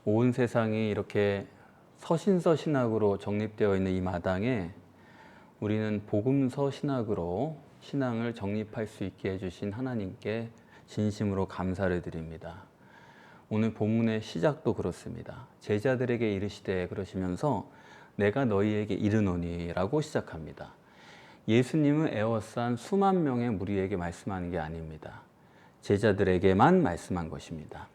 온 세상이 이렇게 서신서 신학으로 정립되어 있는 이 마당에 우리는 복음서 신학으로 신앙을 정립할 수 있게 해주신 하나님께 진심으로 감사를 드립니다. 오늘 본문의 시작도 그렇습니다. 제자들에게 이르시되 그러시면서 내가 너희에게 이르노니 라고 시작합니다. 예수님은 에워싼 수만 명의 무리에게 말씀하는 게 아닙니다. 제자들에게만 말씀한 것입니다.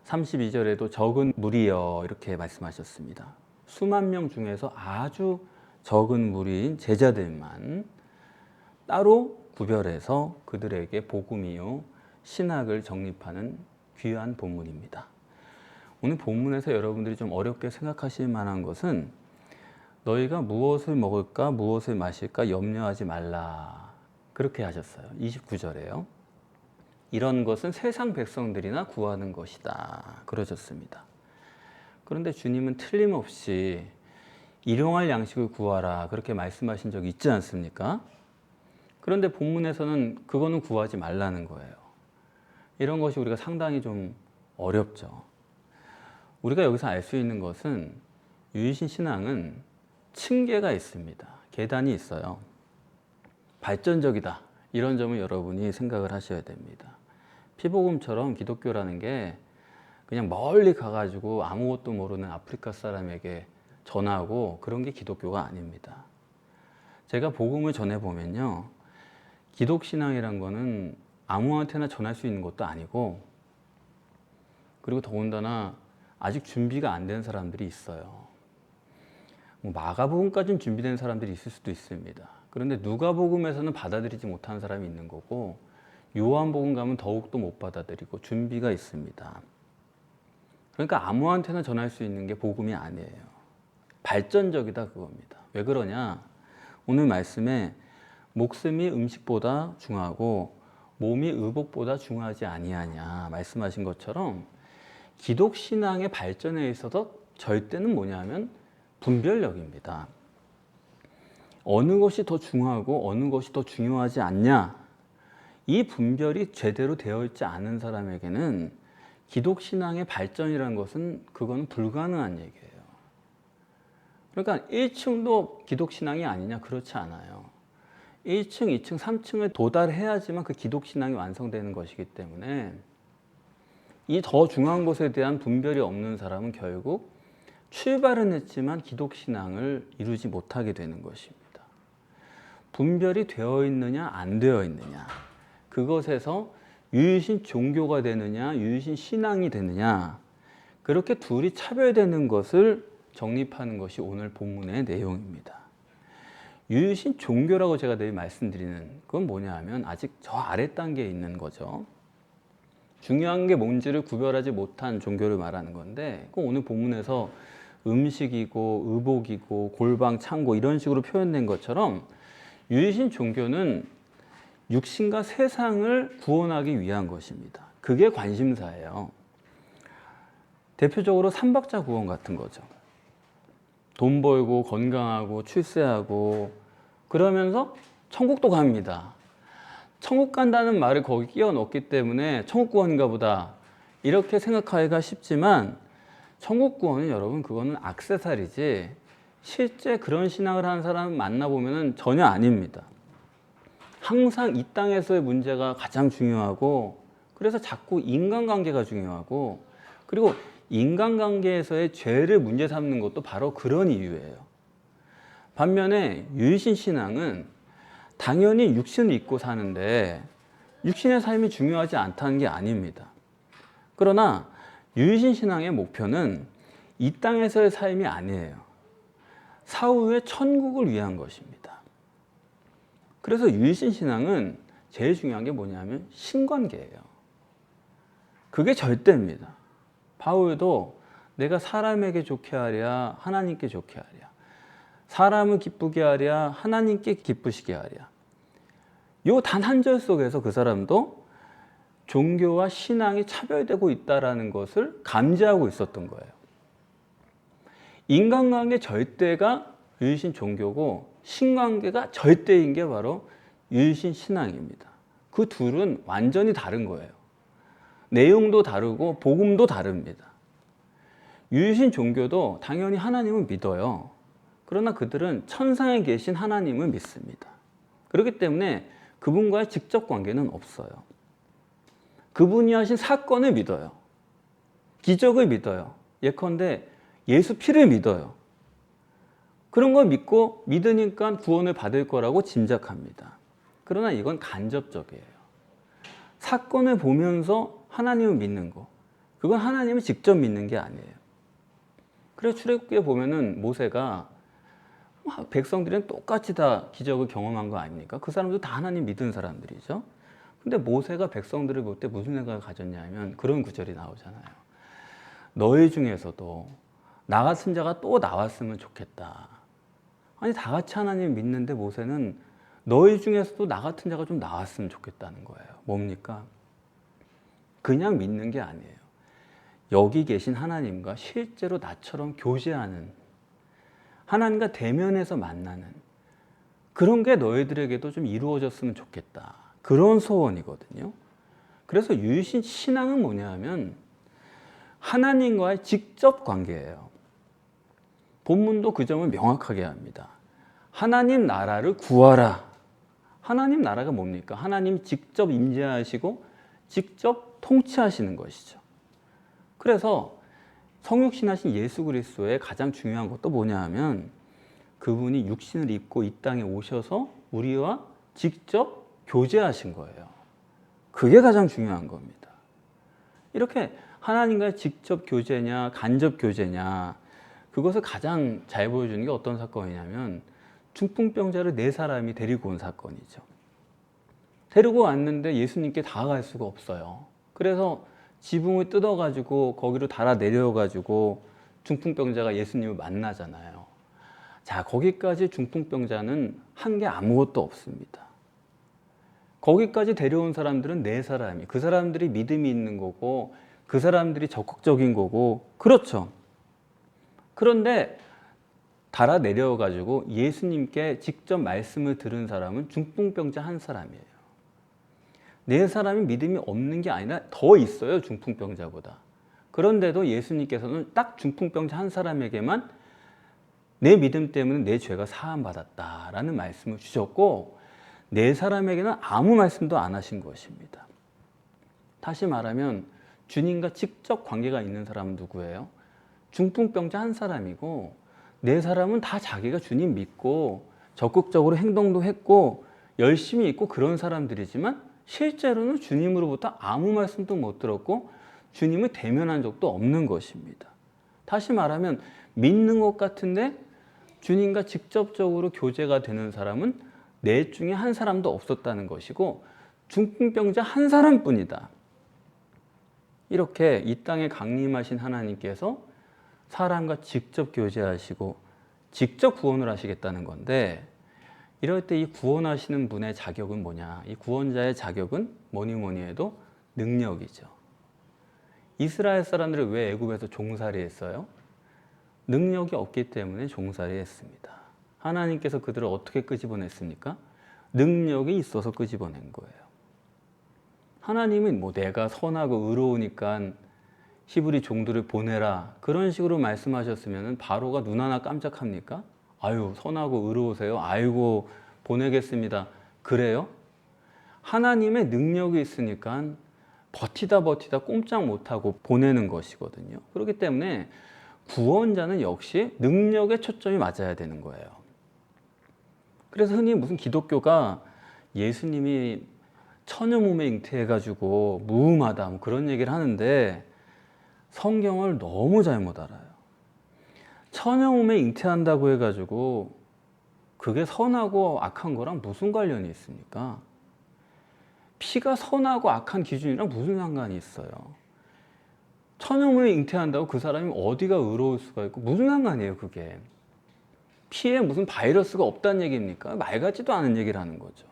32절에도 적은 무리여 이렇게 말씀하셨습니다. 수만 명 중에서 아주 적은 무리인 제자들만 따로 구별해서 그들에게 복음이요 신학을 정립하는 귀한 본문입니다. 오늘 본문에서 여러분들이 좀 어렵게 생각하실 만한 것은 너희가 무엇을 먹을까 무엇을 마실까 염려하지 말라 그렇게 하셨어요. 29절에요. 이런 것은 세상 백성들이나 구하는 것이다 그러셨습니다. 그런데 주님은 틀림없이 일용할 양식을 구하라 그렇게 말씀하신 적이 있지 않습니까? 그런데 본문에서는 그거는 구하지 말라는 거예요. 이런 것이 우리가 상당히 좀 어렵죠. 우리가 여기서 알 수 있는 것은 유일신 신앙은 층계가 있습니다. 계단이 있어요. 발전적이다. 이런 점을 여러분이 생각을 하셔야 됩니다. 피복음처럼 기독교라는 게 그냥 멀리 가가지고 아무것도 모르는 아프리카 사람에게 전하고 그런 게 기독교가 아닙니다. 제가 복음을 전해보면요. 기독신앙이란 거는 아무한테나 전할 수 있는 것도 아니고 그리고 더군다나 아직 준비가 안 된 사람들이 있어요. 마가복음까지는 준비된 사람들이 있을 수도 있습니다. 그런데 누가복음에서는 받아들이지 못한 사람이 있는 거고 요한복음 가면 더욱더 못 받아들이고 준비가 있습니다. 그러니까 아무한테나 전할 수 있는 게 복음이 아니에요. 발전적이다 그겁니다. 왜 그러냐? 오늘 말씀에 목숨이 음식보다 중하고 몸이 의복보다 중하지 아니하냐 말씀하신 것처럼 기독신앙의 발전에 있어서 절대는 뭐냐면 분별력입니다. 어느 것이 더 중하고 어느 것이 더 중요하지 않냐? 이 분별이 제대로 되어 있지 않은 사람에게는 기독신앙의 발전이라는 것은 그건 불가능한 얘기예요. 그러니까 1층도 기독신앙이 아니냐? 그렇지 않아요. 1층, 2층, 3층을 도달해야지만 그 기독신앙이 완성되는 것이기 때문에 이 더 중요한 것에 대한 분별이 없는 사람은 결국 출발은 했지만 기독신앙을 이루지 못하게 되는 것입니다. 분별이 되어 있느냐 안 되어 있느냐 그것에서 유일신 종교가 되느냐 유일신 신앙이 되느냐 그렇게 둘이 차별되는 것을 정립하는 것이 오늘 본문의 내용입니다. 유일신 종교라고 제가 늘 말씀드리는 건 뭐냐 하면 아직 저 아래 단계에 있는 거죠. 중요한 게 뭔지를 구별하지 못한 종교를 말하는 건데 오늘 본문에서 음식이고 의복이고 골방 창고 이런 식으로 표현된 것처럼 유일신 종교는 육신과 세상을 구원하기 위한 것입니다. 그게 관심사예요. 대표적으로 삼박자 구원 같은 거죠. 돈 벌고 건강하고 출세하고 그러면서 천국도 갑니다. 천국 간다는 말을 거기 끼워 넣기 때문에 천국 구원인가 보다 이렇게 생각하기가 쉽지만 천국 구원은 여러분 그거는 액세서리지 실제 그런 신앙을 하는 사람 만나보면 전혀 아닙니다. 항상 이 땅에서의 문제가 가장 중요하고 그래서 자꾸 인간관계가 중요하고 그리고 인간관계에서의 죄를 문제 삼는 것도 바로 그런 이유예요. 반면에 유일신 신앙은 당연히 육신을 입고 사는데 육신의 삶이 중요하지 않다는 게 아닙니다. 그러나 유일신 신앙의 목표는 이 땅에서의 삶이 아니에요. 사후의 천국을 위한 것입니다. 그래서 유일신 신앙은 제일 중요한 게 뭐냐면 신관계예요. 그게 절대입니다. 바울도 내가 사람에게 좋게 하랴 하나님께 좋게 하랴 사람을 기쁘게 하랴 하나님께 기쁘시게 하랴 요 단 한 절 속에서 그 사람도 종교와 신앙이 차별되고 있다는 것을 감지하고 있었던 거예요. 인간관계 절대가 유일신 종교고 신관계가 절대인 게 바로 유일신 신앙입니다. 그 둘은 완전히 다른 거예요. 내용도 다르고 복음도 다릅니다. 유신 종교도 당연히 하나님을 믿어요. 그러나 그들은 천상에 계신 하나님을 믿습니다. 그렇기 때문에 그분과의 직접 관계는 없어요. 그분이 하신 사건을 믿어요. 기적을 믿어요. 예컨대 예수 피를 믿어요. 그런 걸 믿으니까 구원을 받을 거라고 짐작합니다. 그러나 이건 간접적이에요. 사건을 보면서 하나님을 믿는 거, 그건 하나님을 직접 믿는 게 아니에요. 그래서 출애굽기에 보면은 모세가 백성들이랑 똑같이 다 기적을 경험한 거 아닙니까? 그 사람도 다 하나님 믿은 사람들이죠. 근데 모세가 백성들을 볼 때 무슨 생각을 가졌냐면 그런 구절이 나오잖아요. 너희 중에서도 나 같은 자가 또 나왔으면 좋겠다. 아니 다 같이 하나님 믿는데 모세는 너희 중에서도 나 같은 자가 좀 나왔으면 좋겠다는 거예요. 뭡니까? 그냥 믿는 게 아니에요. 여기 계신 하나님과 실제로 나처럼 교제하는, 하나님과 대면해서 만나는 그런 게 너희들에게도 좀 이루어졌으면 좋겠다. 그런 소원이거든요. 그래서 유신 신앙은 뭐냐 하면 하나님과의 직접 관계예요. 본문도 그 점을 명확하게 합니다. 하나님 나라를 구하라. 하나님 나라가 뭡니까? 하나님 직접 임재하시고 직접 통치하시는 것이죠. 그래서 성육신하신 예수 그리스도의 가장 중요한 것도 뭐냐 하면 그분이 육신을 입고 이 땅에 오셔서 우리와 직접 교제하신 거예요. 그게 가장 중요한 겁니다. 이렇게 하나님과의 직접 교제냐 간접 교제냐, 그것을 가장 잘 보여주는 게 어떤 사건이냐면 중풍병자를 4사람이 데리고 온 사건이죠. 데리고 왔는데 예수님께 다가갈 수가 없어요. 그래서 지붕을 뜯어가지고 거기로 달아 내려가지고 중풍병자가 예수님을 만나잖아요. 자, 거기까지 중풍병자는 한 게 아무것도 없습니다. 거기까지 데려온 사람들은 4사람이, 그 사람들이 믿음이 있는 거고 그 사람들이 적극적인 거고, 그렇죠. 그런데 달아 내려가지고 예수님께 직접 말씀을 들은 사람은 중풍병자 한 사람이에요. 4사람이 믿음이 없는 게 아니라 더 있어요, 중풍병자보다. 그런데도 예수님께서는 딱 중풍병자 한 사람에게만 내 믿음 때문에 내 죄가 사함받았다라는 말씀을 주셨고 4사람에게는 아무 말씀도 안 하신 것입니다. 다시 말하면 주님과 직접 관계가 있는 사람은 누구예요? 중풍병자 한 사람이고 4사람은 다 자기가 주님 믿고 적극적으로 행동도 했고 열심히 있고 그런 사람들이지만 실제로는 주님으로부터 아무 말씀도 못 들었고 주님을 대면한 적도 없는 것입니다. 다시 말하면 믿는 것 같은데 주님과 직접적으로 교제가 되는 사람은 4 중에 한 사람도 없었다는 것이고 중풍병자 한 사람뿐이다. 이렇게 이 땅에 강림하신 하나님께서 사람과 직접 교제하시고 직접 구원을 하시겠다는 건데, 이럴 때 이 구원하시는 분의 자격은 뭐냐? 이 구원자의 자격은 뭐니 해도 능력이죠. 이스라엘 사람들이 왜 애굽에서 종살이 했어요? 능력이 없기 때문에 종살이 했습니다. 하나님께서 그들을 어떻게 끄집어냈습니까? 능력이 있어서 끄집어낸 거예요. 하나님은 내가 선하고 의로우니까 히브리 종들을 보내라 그런 식으로 말씀하셨으면 바로가 눈 하나 깜짝합니까? 아유 선하고 의로우세요? 아이고 보내겠습니다. 그래요? 하나님의 능력이 있으니까 버티다 꼼짝 못하고 보내는 것이거든요. 그렇기 때문에 구원자는 역시 능력에 초점이 맞아야 되는 거예요. 그래서 흔히 무슨 기독교가 예수님이 처녀 몸에 잉태해가지고 무음하다 그런 얘기를 하는데 성경을 너무 잘못 알아요. 처녀 몸에 잉태한다고 해가지고 그게 선하고 악한 거랑 무슨 관련이 있습니까? 피가 선하고 악한 기준이랑 무슨 상관이 있어요? 처녀 몸에 잉태한다고 그 사람이 어디가 의로울 수가 있고 무슨 상관이에요 그게? 피에 무슨 바이러스가 없다는 얘기입니까? 말 같지도 않은 얘기를 하는 거죠.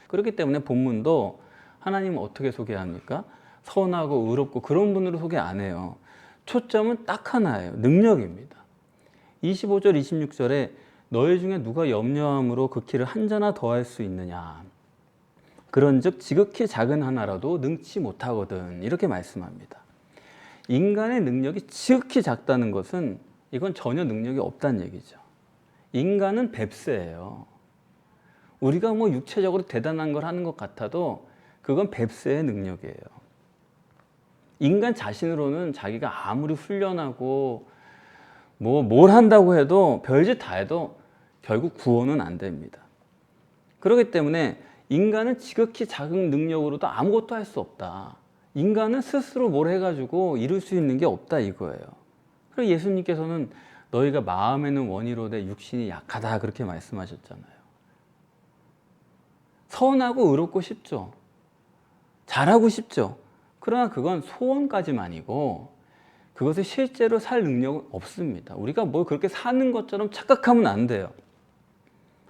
그렇기 때문에 본문도 하나님은 어떻게 소개합니까? 선하고 의롭고 그런 분으로 소개 안 해요. 초점은 딱 하나예요. 능력입니다. 25절 26절에 너희 중에 누가 염려함으로 그 키를 한 자나 더할 수 있느냐, 그런즉 지극히 작은 하나라도 능치 못하거든, 이렇게 말씀합니다. 인간의 능력이 지극히 작다는 것은 이건 전혀 능력이 없다는 얘기죠. 인간은 뱁새예요. 우리가 뭐 육체적으로 대단한 걸 하는 것 같아도 그건 뱁새의 능력이에요. 인간 자신으로는 자기가 아무리 훈련하고 뭘 한다고 해도 별짓 다 해도 결국 구원은 안 됩니다. 그렇기 때문에 인간은 지극히 작은 능력으로도 아무것도 할 수 없다. 인간은 스스로 뭘 해가지고 이룰 수 있는 게 없다 이거예요. 그래서 예수님께서는 너희가 마음에는 원이로되 육신이 약하다 그렇게 말씀하셨잖아요. 선하고 의롭고 싶죠. 잘하고 싶죠. 그러나 그건 소원까지만이고 그것을 실제로 살 능력은 없습니다. 우리가 뭘 그렇게 사는 것처럼 착각하면 안 돼요.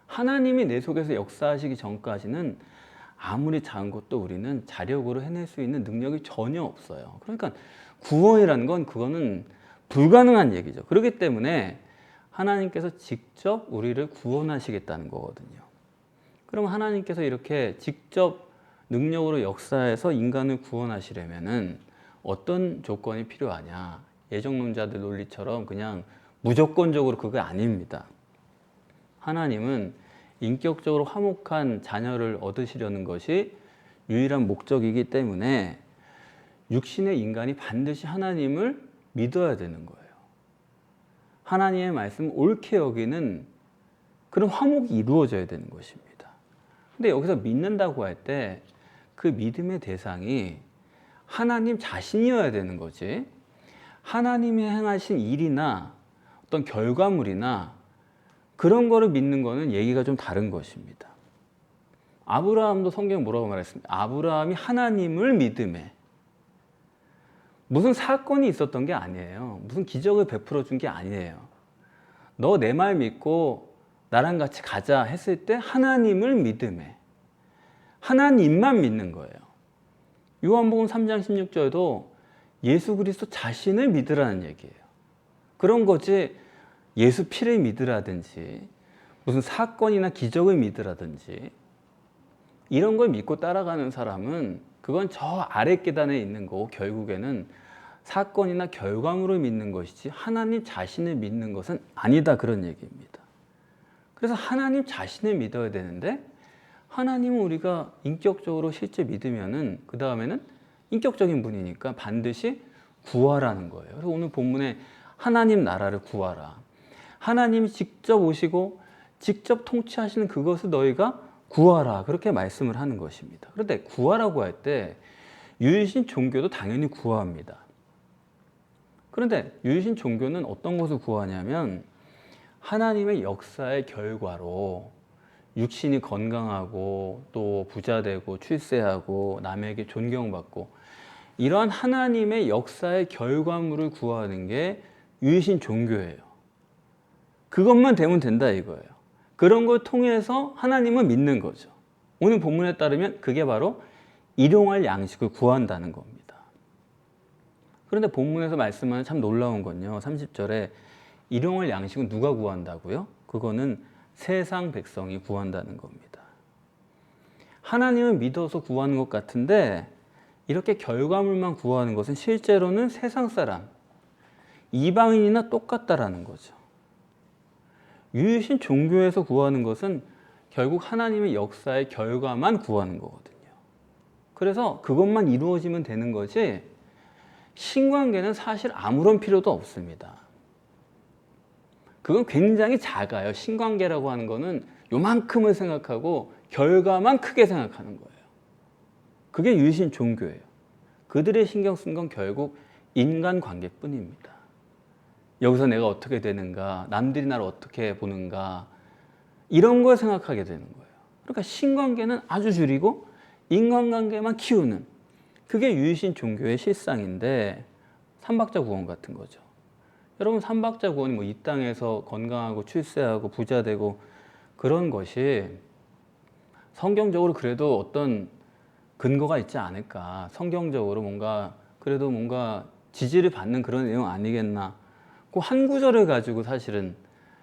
하나님이 내 속에서 역사하시기 전까지는 아무리 작은 것도 우리는 자력으로 해낼 수 있는 능력이 전혀 없어요. 그러니까 구원이라는 건 그거는 불가능한 얘기죠. 그렇기 때문에 하나님께서 직접 우리를 구원하시겠다는 거거든요. 그럼 하나님께서 이렇게 직접 능력으로 역사해서 인간을 구원하시려면은 어떤 조건이 필요하냐? 예정론자들 논리처럼 그냥 무조건적으로 그게 아닙니다. 하나님은 인격적으로 화목한 자녀를 얻으시려는 것이 유일한 목적이기 때문에 육신의 인간이 반드시 하나님을 믿어야 되는 거예요. 하나님의 말씀을 옳게 여기는 그런 화목이 이루어져야 되는 것입니다. 근데 여기서 믿는다고 할 때 그 믿음의 대상이 하나님 자신이어야 되는 거지, 하나님이 행하신 일이나 어떤 결과물이나 그런 거를 믿는 거는 얘기가 좀 다른 것입니다. 아브라함도 성경 뭐라고 말했습니까? 아브라함이 하나님을 믿음에, 무슨 사건이 있었던 게 아니에요. 무슨 기적을 베풀어 준 게 아니에요. 너 내 말 믿고 나랑 같이 가자 했을 때 하나님을 믿음에, 하나님만 믿는 거예요. 요한복음 3장 16절도 예수 그리스도 자신을 믿으라는 얘기예요. 그런 거지 예수 피를 믿으라든지 무슨 사건이나 기적을 믿으라든지 이런 걸 믿고 따라가는 사람은 그건 저 아래 계단에 있는 거고 결국에는 사건이나 결과물을 믿는 것이지 하나님 자신을 믿는 것은 아니다, 그런 얘기입니다. 그래서 하나님 자신을 믿어야 되는데 하나님은 우리가 인격적으로 실제 믿으면은 그 다음에는 인격적인 분이니까 반드시 구하라는 거예요. 그래서 오늘 본문에 하나님 나라를 구하라. 하나님이 직접 오시고 직접 통치하시는 그것을 너희가 구하라. 그렇게 말씀을 하는 것입니다. 그런데 구하라고 할 때 유일신 종교도 당연히 구합니다. 그런데 유일신 종교는 어떤 것을 구하냐면 하나님의 역사의 결과로 육신이 건강하고 또 부자되고 출세하고 남에게 존경받고 이러한 하나님의 역사의 결과물을 구하는 게 유일신 종교예요. 그것만 되면 된다 이거예요. 그런 걸 통해서 하나님을 믿는 거죠. 오늘 본문에 따르면 그게 바로 일용할 양식을 구한다는 겁니다. 그런데 본문에서 말씀하는 참 놀라운 건요, 30절에 일용할 양식은 누가 구한다고요? 그거는 세상 백성이 구한다는 겁니다. 하나님을 믿어서 구하는 것 같은데 이렇게 결과물만 구하는 것은 실제로는 세상 사람, 이방인이나 똑같다라는 거죠. 유일신 종교에서 구하는 것은 결국 하나님의 역사의 결과만 구하는 거거든요. 그래서 그것만 이루어지면 되는 거지 신관계는 사실 아무런 필요도 없습니다. 그건 굉장히 작아요. 신관계라고 하는 거는 요만큼을 생각하고 결과만 크게 생각하는 거예요. 그게 유일신 종교예요. 그들의 신경 쓴 건 결국 인간관계뿐입니다. 여기서 내가 어떻게 되는가, 남들이 나를 어떻게 보는가, 이런 걸 생각하게 되는 거예요. 그러니까 신관계는 아주 줄이고 인간관계만 키우는, 그게 유일신 종교의 실상인데 삼박자 구원 같은 거죠. 여러분, 삼박자 구원이 뭐 이 땅에서 건강하고 출세하고 부자되고 그런 것이 성경적으로 그래도 어떤 근거가 있지 않을까, 성경적으로 그래도 뭔가 지지를 받는 그런 내용 아니겠나, 그 한 구절을 가지고 사실은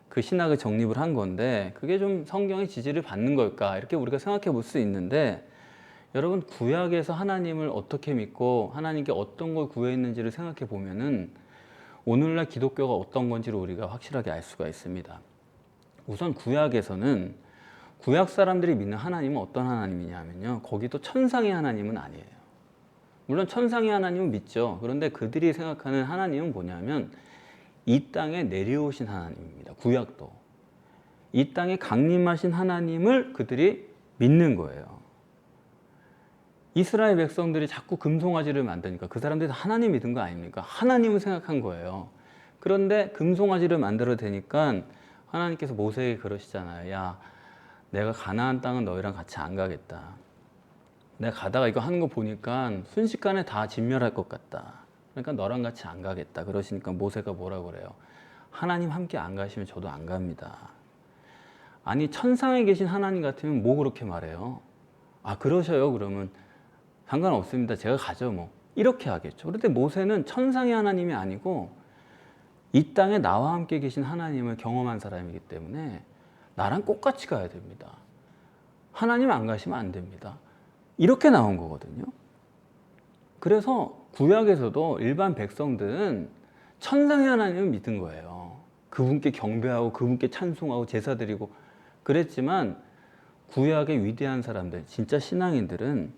그 신학을 정립을 한 건데 그게 좀 성경의 지지를 받는 걸까, 이렇게 우리가 생각해 볼 수 있는데 여러분 구약에서 하나님을 어떻게 믿고 하나님께 어떤 걸 구했는지를 생각해 보면은 오늘날 기독교가 어떤 건지를 우리가 확실하게 알 수가 있습니다. 우선 구약에서는 구약 사람들이 믿는 하나님은 어떤 하나님이냐면요, 거기도 천상의 하나님은 아니에요. 물론 천상의 하나님은 믿죠. 그런데 그들이 생각하는 하나님은 뭐냐면 이 땅에 내려오신 하나님입니다. 구약도 이 땅에 강림하신 하나님을 그들이 믿는 거예요. 이스라엘 백성들이 자꾸 금송아지를 만드니까 그 사람들이 하나님 믿은 거 아닙니까? 하나님을 생각한 거예요. 그런데 금송아지를 만들어 대니까 하나님께서 모세에게 그러시잖아요. 야, 내가 가나안 땅은 너희랑 같이 안 가겠다. 내가 가다가 이거 하는 거 보니까 순식간에 다 진멸할 것 같다. 그러니까 너랑 같이 안 가겠다. 그러시니까 모세가 뭐라고 그래요? 하나님 함께 안 가시면 저도 안 갑니다. 아니 천상에 계신 하나님 같으면 뭐 그렇게 말해요? 아 그러셔요? 그러면 상관없습니다. 제가 가죠 뭐. 이렇게 하겠죠. 그런데 모세는 천상의 하나님이 아니고 이 땅에 나와 함께 계신 하나님을 경험한 사람이기 때문에 나랑 똑같이 가야 됩니다. 하나님 안 가시면 안 됩니다. 이렇게 나온 거거든요. 그래서 구약에서도 일반 백성들은 천상의 하나님을 믿은 거예요. 그분께 경배하고 그분께 찬송하고 제사 드리고 그랬지만 구약의 위대한 사람들, 진짜 신앙인들은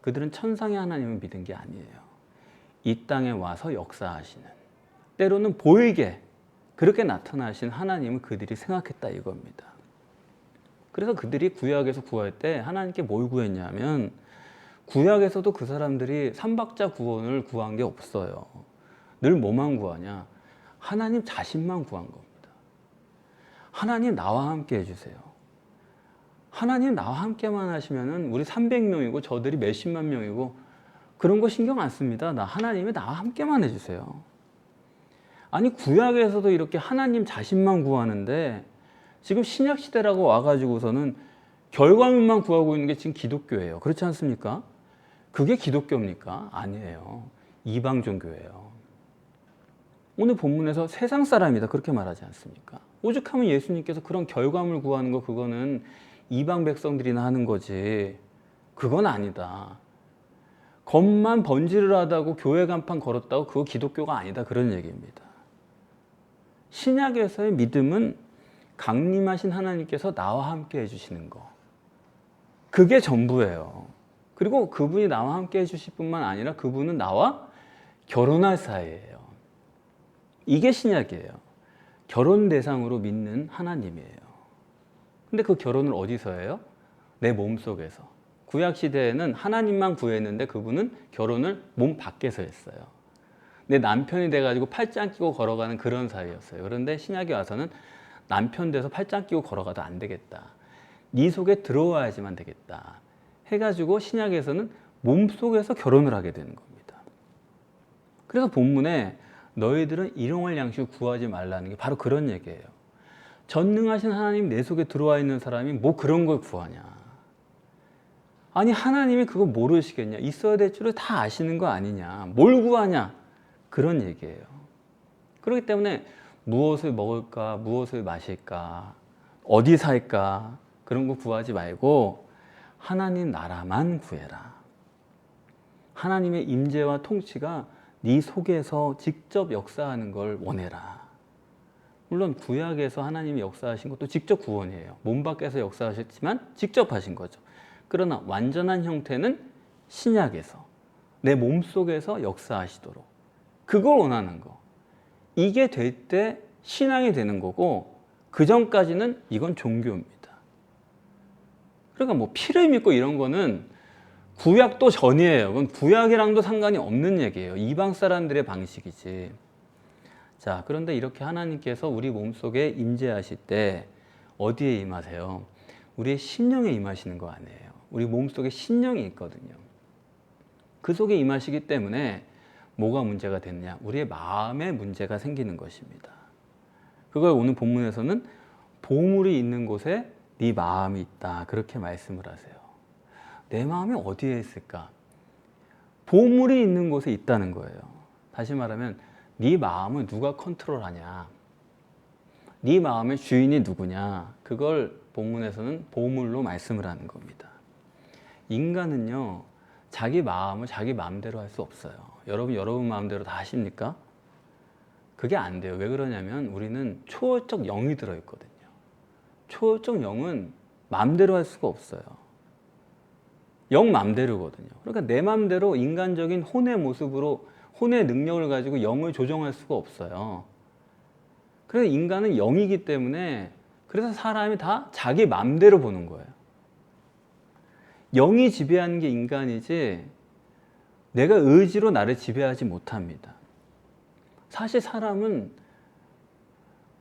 그들은 천상의 하나님을 믿은 게 아니에요. 이 땅에 와서 역사하시는, 때로는 보이게 그렇게 나타나신 하나님을 그들이 생각했다 이겁니다. 그래서 그들이 구약에서 구할 때 하나님께 뭘 구했냐면 구약에서도 그 사람들이 삼박자 구원을 구한 게 없어요. 늘 뭐만 구하냐? 하나님 자신만 구한 겁니다. 하나님 나와 함께 해주세요. 하나님 나와 함께만 하시면은 우리 300명이고 저들이 몇십만 명이고 그런 거 신경 안 씁니다. 하나님이 나와 함께만 해주세요. 아니 구약에서도 이렇게 하나님 자신만 구하는데 지금 신약 시대라고 와가지고서는 결과물만 구하고 있는 게 지금 기독교예요. 그렇지 않습니까? 그게 기독교입니까? 아니에요. 이방 종교예요. 오늘 본문에서 세상 사람이다 그렇게 말하지 않습니까? 오죽하면 예수님께서 그런 결과물 구하는 거 그거는 이방 백성들이나 하는 거지 그건 아니다. 겉만 번지를 하다고 교회 간판 걸었다고 그거 기독교가 아니다 그런 얘기입니다. 신약에서의 믿음은 강림하신 하나님께서 나와 함께 해주시는 거 그게 전부예요. 그리고 그분이 나와 함께 해주실 뿐만 아니라 그분은 나와 결혼할 사이예요. 이게 신약이에요. 결혼 대상으로 믿는 하나님이에요. 근데 그 결혼을 어디서 해요? 내 몸속에서. 구약 시대에는 하나님만 구했는데 그분은 결혼을 몸 밖에서 했어요. 내 남편이 돼가지고 팔짱 끼고 걸어가는 그런 사이였어요. 그런데 신약에 와서는 남편 돼서 팔짱 끼고 걸어가도 안 되겠다. 네 속에 들어와야지만 되겠다. 해가지고 신약에서는 몸속에서 결혼을 하게 되는 겁니다. 그래서 본문에 너희들은 일용할 양식을 구하지 말라는 게 바로 그런 얘기예요. 전능하신 하나님 내 속에 들어와 있는 사람이 뭐 그런 걸 구하냐. 아니 하나님이 그거 모르시겠냐. 있어야 될 줄을 다 아시는 거 아니냐. 뭘 구하냐. 그런 얘기예요. 그렇기 때문에 무엇을 먹을까, 무엇을 마실까, 어디 살까 그런 거 구하지 말고 하나님 나라만 구해라. 하나님의 임재와 통치가 네 속에서 직접 역사하는 걸 원해라. 물론 구약에서 하나님이 역사하신 것도 직접 구원이에요. 몸 밖에서 역사하셨지만 직접 하신 거죠. 그러나 완전한 형태는 신약에서 내 몸속에서 역사하시도록 그걸 원하는 거. 이게 될 때 신앙이 되는 거고 그 전까지는 이건 종교입니다. 그러니까 뭐 피를 믿고 이런 거는 구약도 전이에요. 그건 구약이랑도 상관이 없는 얘기예요. 이방 사람들의 방식이지. 자, 그런데 이렇게 하나님께서 우리 몸속에 임재하실 때 어디에 임하세요? 우리의 심령에 임하시는 거 아니에요. 우리 몸속에 심령이 있거든요. 그 속에 임하시기 때문에 뭐가 문제가 됐냐? 우리의 마음에 문제가 생기는 것입니다. 그걸 오늘 본문에서는 보물이 있는 곳에 네 마음이 있다. 그렇게 말씀을 하세요. 내 마음이 어디에 있을까? 보물이 있는 곳에 있다는 거예요. 다시 말하면 네 마음을 누가 컨트롤하냐? 네 마음의 주인이 누구냐? 그걸 본문에서는 보물로 말씀을 하는 겁니다. 인간은요, 자기 마음을 자기 마음대로 할 수 없어요. 여러분 마음대로 다 하십니까? 그게 안 돼요. 왜 그러냐면 우리는 초월적 영이 들어있거든요. 초월적 영은 마음대로 할 수가 없어요. 영 마음대로거든요. 그러니까 내 마음대로 인간적인 혼의 모습으로 혼의 능력을 가지고 영을 조정할 수가 없어요. 그래서 인간은 영이기 때문에 그래서 사람이 다 자기 마음대로 보는 거예요. 영이 지배하는 게 인간이지 내가 의지로 나를 지배하지 못합니다. 사실 사람은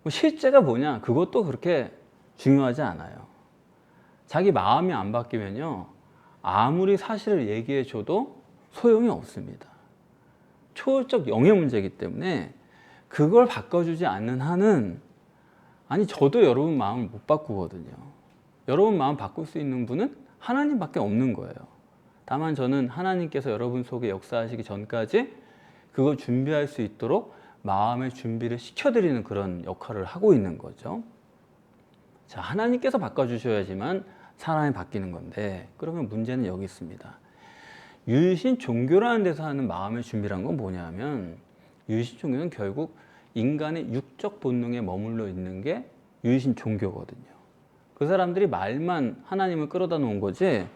실제가 뭐냐 그것도 그렇게 중요하지 않아요. 자기 마음이 안 바뀌면요 아무리 사실을 얘기해 줘도 소용이 없습니다. 초월적 영의 문제이기 때문에 그걸 바꿔주지 않는 한은 아니 저도 여러분 마음을 못 바꾸거든요. 여러분 마음 바꿀 수 있는 분은 하나님밖에 없는 거예요. 다만 저는 하나님께서 여러분 속에 역사하시기 전까지 그걸 준비할 수 있도록 마음의 준비를 시켜드리는 그런 역할을 하고 있는 거죠. 자, 하나님께서 바꿔주셔야지만 사람이 바뀌는 건데 그러면 문제는 여기 있습니다. 유신 종교라는 데서 하는 마음의 준비란 건 뭐냐면 유신 종교는 결국 인간의 육적 본능에 머물러 있는 게 유신 종교거든요. 그 사람들이 말만 하나님을 끌어다 놓은 거지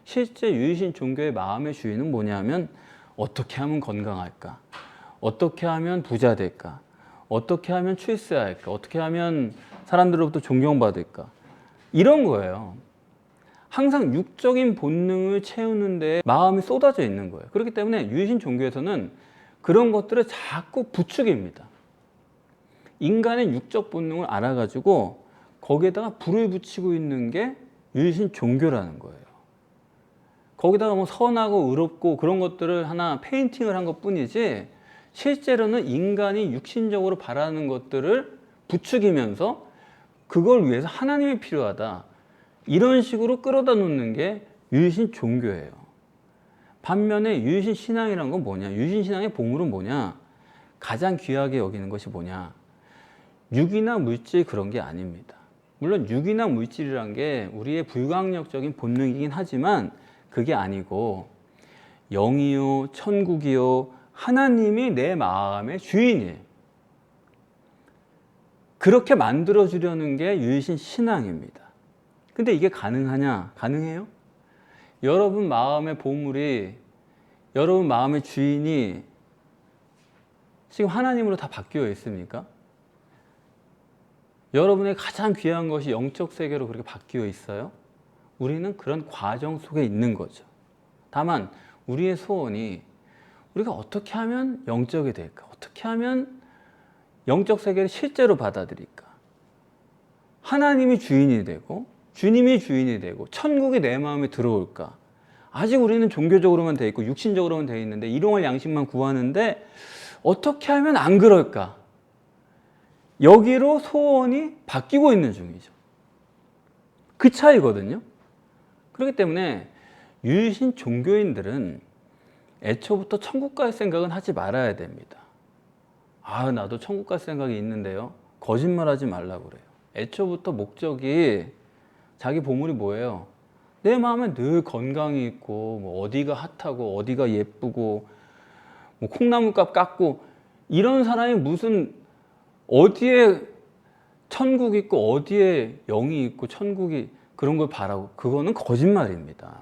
실제 유신 종교의 마음의 주인은 뭐냐면 어떻게 하면 건강할까? 어떻게 하면 부자 될까? 어떻게 하면 출세할까? 어떻게 하면 사람들로부터 존경받을까? 이런 거예요. 항상 육적인 본능을 채우는 데 마음이 쏟아져 있는 거예요. 그렇기 때문에 유신 종교에서는 그런 것들을 자꾸 부추깁니다. 인간의 육적 본능을 알아가지고 거기에다가 불을 붙이고 있는 게 유신 종교라는 거예요. 거기다가 뭐 선하고 의롭고 그런 것들을 하나 페인팅을 한 것 뿐이지 실제로는 인간이 육신적으로 바라는 것들을 부추기면서 그걸 위해서 하나님이 필요하다. 이런 식으로 끌어다 놓는 게 유신 종교예요. 반면에 유신 신앙이란 건 뭐냐? 유신 신앙의 보물은 뭐냐? 가장 귀하게 여기는 것이 뭐냐? 육이나 물질 그런 게 아닙니다. 물론 육이나 물질이란 게 우리의 불가항력적인 본능이긴 하지만 그게 아니고 영이요, 천국이요, 하나님이 내 마음의 주인이에요. 그렇게 만들어주려는 게 유신 신앙입니다. 근데 이게 가능하냐? 가능해요? 여러분 마음의 보물이, 여러분 마음의 주인이 지금 하나님으로 다 바뀌어 있습니까? 여러분의 가장 귀한 것이 영적 세계로 그렇게 바뀌어 있어요? 우리는 그런 과정 속에 있는 거죠. 다만 우리의 소원이 우리가 어떻게 하면 영적이 될까? 어떻게 하면 영적 세계를 실제로 받아들일까? 하나님이 주인이 되고 주님이 주인이 되고 천국이 내 마음에 들어올까? 아직 우리는 종교적으로만 돼 있고 육신적으로만 돼 있는데 일용할 양식만 구하는데 어떻게 하면 안 그럴까? 여기로 소원이 바뀌고 있는 중이죠. 그 차이거든요. 그렇기 때문에 유신 종교인들은 애초부터 천국 갈 생각은 하지 말아야 됩니다. 아, 나도 천국 갈 생각이 있는데요. 거짓말하지 말라고 그래요. 애초부터 목적이 자기 보물이 뭐예요? 내 마음에 늘 건강이 있고 뭐 어디가 핫하고 어디가 예쁘고 뭐 콩나물값 깎고 이런 사람이 무슨 어디에 천국이 있고 어디에 영이 있고 천국이 그런 걸 바라고 그거는 거짓말입니다.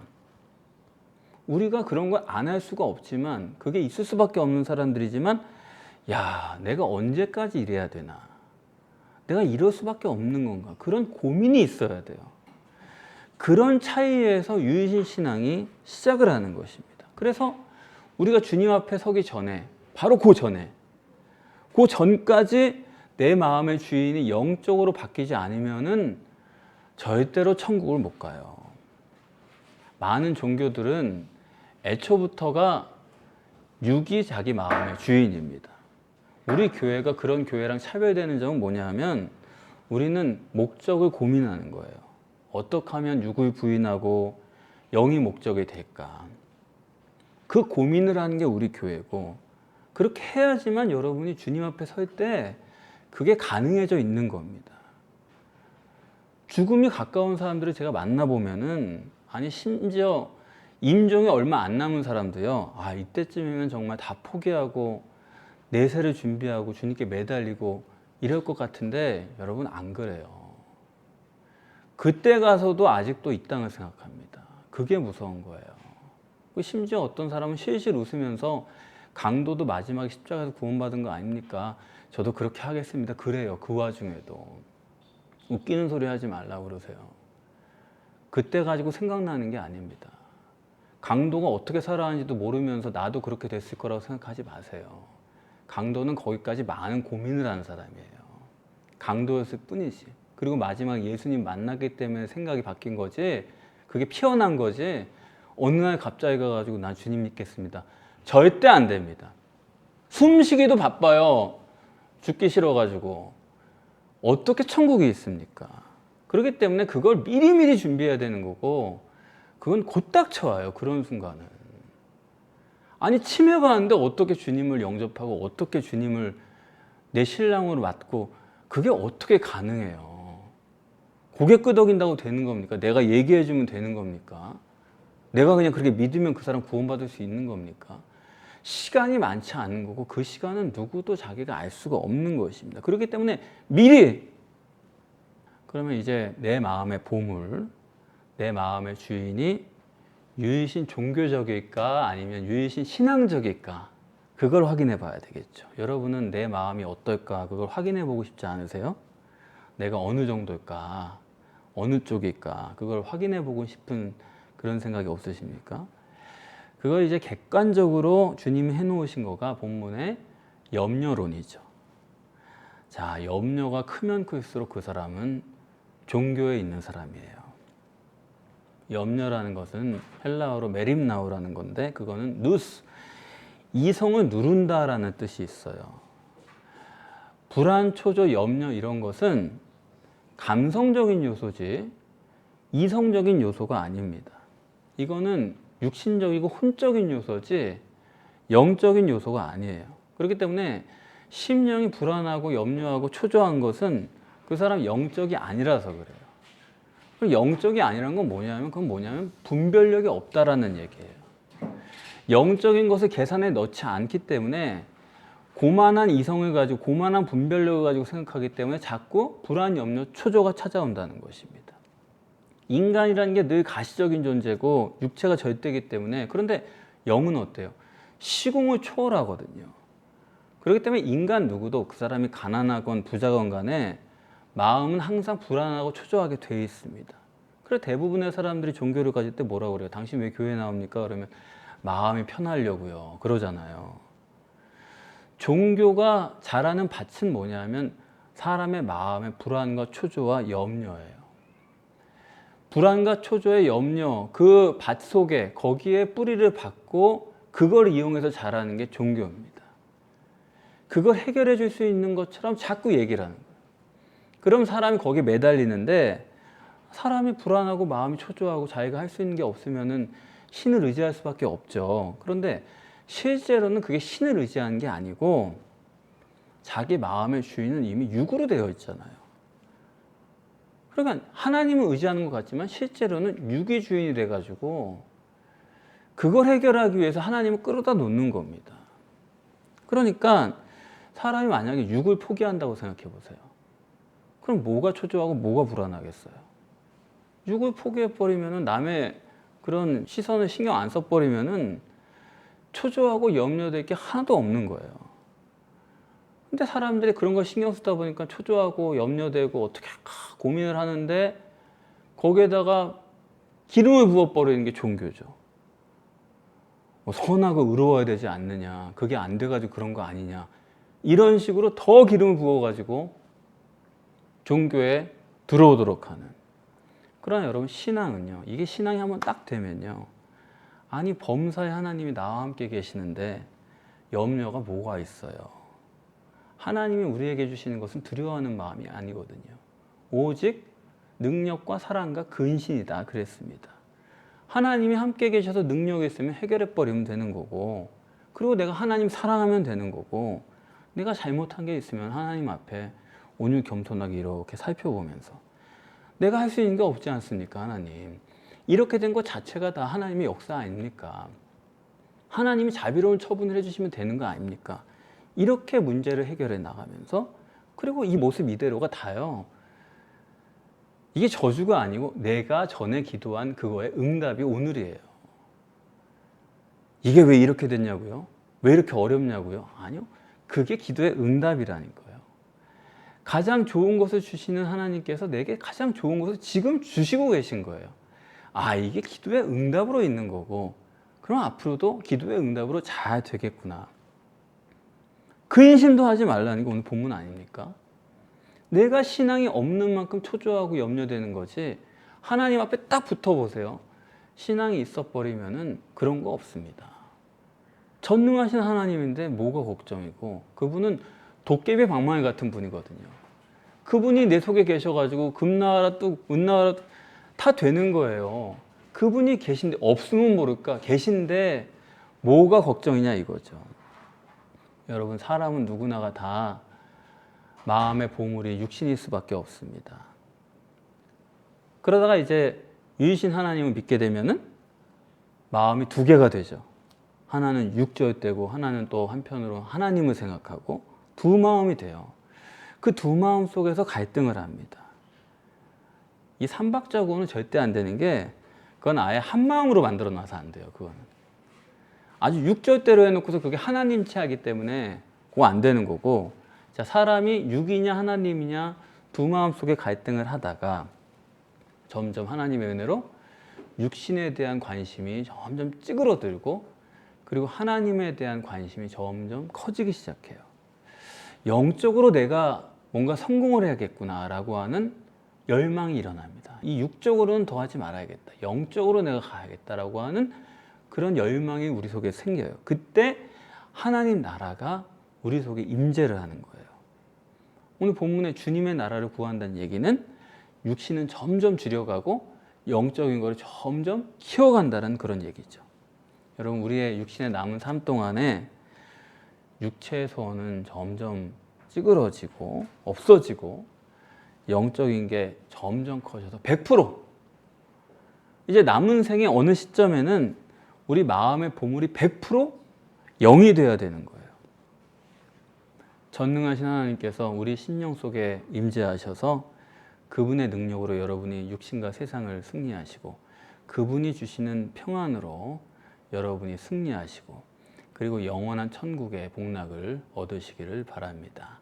우리가 그런 걸 안 할 수가 없지만 그게 있을 수밖에 없는 사람들이지만 야, 내가 언제까지 이래야 되나? 내가 이럴 수밖에 없는 건가? 그런 고민이 있어야 돼요. 그런 차이에서 유신 신앙이 시작을 하는 것입니다. 그래서 우리가 주님 앞에 서기 전에 바로 그 전까지 내 마음의 주인이 영적으로 바뀌지 않으면은 절대로 천국을 못 가요. 많은 종교들은 애초부터가 육이 자기 마음의 주인입니다. 우리 교회가 그런 교회랑 차별되는 점은 뭐냐 하면 우리는 목적을 고민하는 거예요. 어떻게 하면 육을 부인하고 영이 목적이 될까? 그 고민을 하는 게 우리 교회고 그렇게 해야지만 여러분이 주님 앞에 설 때 그게 가능해져 있는 겁니다. 죽음이 가까운 사람들을 제가 만나보면은 아니 심지어 임종이 얼마 안 남은 사람도요, 아, 이때쯤이면 정말 다 포기하고 내세를 준비하고 주님께 매달리고 이럴 것 같은데 여러분 안 그래요. 그때 가서도 아직도 이 땅을 생각합니다. 그게 무서운 거예요. 심지어 어떤 사람은 실실 웃으면서 강도도 마지막에 십자가에서 구원받은 거 아닙니까? 저도 그렇게 하겠습니다. 그래요. 그 와중에도. 웃기는 소리 하지 말라고 그러세요. 그때 가지고 생각나는 게 아닙니다. 강도가 어떻게 살아왔는지도 모르면서 나도 그렇게 됐을 거라고 생각하지 마세요. 강도는 거기까지 많은 고민을 하는 사람이에요. 강도였을 뿐이지. 그리고 마지막 예수님 만났기 때문에 생각이 바뀐 거지, 그게 피어난 거지, 어느 날 갑자기 가가지고 난 주님 믿겠습니다. 절대 안 됩니다. 숨쉬기도 바빠요. 죽기 싫어가지고. 어떻게 천국이 있습니까? 그렇기 때문에 그걸 미리미리 준비해야 되는 거고, 그건 곧 닥쳐와요. 그런 순간은. 아니, 치매가 왔는데 어떻게 주님을 영접하고 어떻게 주님을 내 신랑으로 맡고, 그게 어떻게 가능해요? 고개 끄덕인다고 되는 겁니까? 내가 얘기해주면 되는 겁니까? 내가 그냥 그렇게 믿으면 그 사람 구원받을 수 있는 겁니까? 시간이 많지 않은 거고, 그 시간은 누구도 자기가 알 수가 없는 것입니다. 그렇기 때문에 미리, 그러면 이제 내 마음의 보물, 내 마음의 주인이 유일신 종교적일까 아니면 유일신 신앙적일까, 그걸 확인해 봐야 되겠죠. 여러분은 내 마음이 어떨까, 그걸 확인해 보고 싶지 않으세요? 내가 어느 정도일까, 어느 쪽일까, 그걸 확인해 보고 싶은 그런 생각이 없으십니까? 그걸 이제 객관적으로 주님이 해놓으신 거가 본문의 염려론이죠. 자, 염려가 크면 클수록 그 사람은 종교에 있는 사람이에요. 염려라는 것은 헬라어로 메림나우라는 건데, 그거는 누스, 이성을 누른다라는 뜻이 있어요. 불안, 초조, 염려 이런 것은 감성적인 요소지 이성적인 요소가 아닙니다. 이거는 육신적이고 혼적인 요소지 영적인 요소가 아니에요. 그렇기 때문에 심령이 불안하고 염려하고 초조한 것은 그 사람 영적이 아니라서 그래요. 영적이 아니라는 건 뭐냐면, 그건 뭐냐면 분별력이 없다라는 얘기예요. 영적인 것을 계산에 넣지 않기 때문에 고만한 이성을 가지고 고만한 분별력을 가지고 생각하기 때문에 자꾸 불안, 염려, 초조가 찾아온다는 것입니다. 인간이라는 게 늘 가시적인 존재고 육체가 절대이기 때문에, 그런데 영은 어때요? 시공을 초월하거든요. 그렇기 때문에 인간 누구도, 그 사람이 가난하건 부자건 간에 마음은 항상 불안하고 초조하게 되어 있습니다. 그래서 대부분의 사람들이 종교를 가질 때 뭐라고 그래요? 당신 왜 교회 나옵니까? 그러면 마음이 편하려고요. 그러잖아요. 종교가 잘하는 밭은 뭐냐면 사람의 마음의 불안과 초조와 염려예요. 불안과 초조의 염려, 그 밭 속에, 거기에 뿌리를 받고 그걸 이용해서 자라는 게 종교입니다. 그걸 해결해 줄 수 있는 것처럼 자꾸 얘기를 하는 거예요. 그럼 사람이 거기에 매달리는데, 사람이 불안하고 마음이 초조하고 자기가 할 수 있는 게 없으면은 신을 의지할 수밖에 없죠. 그런데 실제로는 그게 신을 의지하는 게 아니고 자기 마음의 주인은 이미 육으로 되어 있잖아요. 그러니까 하나님을 의지하는 것 같지만 실제로는 육이 주인이 돼가지고 그걸 해결하기 위해서 하나님을 끌어다 놓는 겁니다. 그러니까 사람이 만약에 육을 포기한다고 생각해 보세요. 그럼 뭐가 초조하고 뭐가 불안하겠어요? 육을 포기해버리면, 남의 그런 시선을 신경 안 써버리면 초조하고 염려될 게 하나도 없는 거예요. 근데 사람들이 그런 걸 신경 쓰다 보니까 초조하고 염려되고 어떻게 고민을 하는데, 거기에다가 기름을 부어버리는 게 종교죠. 뭐 선하고 의로워야 되지 않느냐, 그게 안 돼가지고 그런 거 아니냐, 이런 식으로 더 기름을 부어가지고 종교에 들어오도록 하는. 그러나 여러분, 신앙은요, 이게 신앙이 한번 딱 되면요, 아니 범사의 하나님이 나와 함께 계시는데 염려가 뭐가 있어요? 하나님이 우리에게 주시는 것은 두려워하는 마음이 아니거든요. 오직 능력과 사랑과 근신이다 그랬습니다. 하나님이 함께 계셔서 능력이 있으면 해결해 버리면 되는 거고, 그리고 내가 하나님 사랑하면 되는 거고, 내가 잘못한 게 있으면 하나님 앞에 온유 겸손하게 이렇게 살펴보면서, 내가 할 수 있는 게 없지 않습니까? 하나님, 이렇게 된 것 자체가 다 하나님의 역사 아닙니까? 하나님이 자비로운 처분을 해주시면 되는 거 아닙니까? 이렇게 문제를 해결해 나가면서, 그리고 이 모습 이대로가 다요, 이게 저주가 아니고 내가 전에 기도한 그거의 응답이 오늘이에요. 이게 왜 이렇게 됐냐고요? 왜 이렇게 어렵냐고요? 아니요. 그게 기도의 응답이라는 거예요. 가장 좋은 것을 주시는 하나님께서 내게 가장 좋은 것을 지금 주시고 계신 거예요. 아, 이게 기도의 응답으로 있는 거고, 그럼 앞으로도 기도의 응답으로 잘 되겠구나. 근심도 하지 말라는 게 오늘 본문 아닙니까? 내가 신앙이 없는 만큼 초조하고 염려되는 거지, 하나님 앞에 딱 붙어보세요. 신앙이 있어버리면은 그런 거 없습니다. 전능하신 하나님인데 뭐가 걱정이고, 그분은 도깨비 방망이 같은 분이거든요. 그분이 내 속에 계셔가지고 금나라 뚝 은나라 다 되는 거예요. 그분이 계신데, 없으면 모를까, 계신데 뭐가 걱정이냐 이거죠. 여러분, 사람은 누구나가 다 마음의 보물이 육신일 수밖에 없습니다. 그러다가 이제 유이신 하나님을 믿게 되면은 마음이 두 개가 되죠. 하나는 육조되고 하나는 또 한편으로 하나님을 생각하고, 두 마음이 돼요. 그 두 마음 속에서 갈등을 합니다. 이 삼박자고는 절대 안 되는 게, 그건 아예 한 마음으로 만들어 놔서 안 돼요. 그거는 아주 육절대로 해놓고서 그게 하나님치 하기 때문에 그거 안 되는 거고, 자, 사람이 육이냐 하나님이냐 두 마음 속에 갈등을 하다가 점점 하나님의 은혜로 육신에 대한 관심이 점점 찌그러들고, 그리고 하나님에 대한 관심이 점점 커지기 시작해요. 영적으로 내가 뭔가 성공을 해야겠구나라고 하는 열망이 일어납니다. 이 육적으로는 더 하지 말아야겠다, 영적으로 내가 가야겠다라고 하는 그런 열망이 우리 속에 생겨요. 그때 하나님 나라가 우리 속에 임재를 하는 거예요. 오늘 본문에 주님의 나라를 구한다는 얘기는 육신은 점점 줄여가고 영적인 걸 점점 키워간다는 그런 얘기죠. 여러분, 우리의 육신의 남은 삶 동안에 육체의 소원은 점점 찌그러지고 없어지고, 영적인 게 점점 커져서 100%, 이제 남은 생의 어느 시점에는 우리 마음의 보물이 100% 영이 되어야 되는 거예요. 전능하신 하나님께서 우리 심령 속에 임재하셔서 그분의 능력으로 여러분이 육신과 세상을 승리하시고, 그분이 주시는 평안으로 여러분이 승리하시고, 그리고 영원한 천국의 복락을 얻으시기를 바랍니다.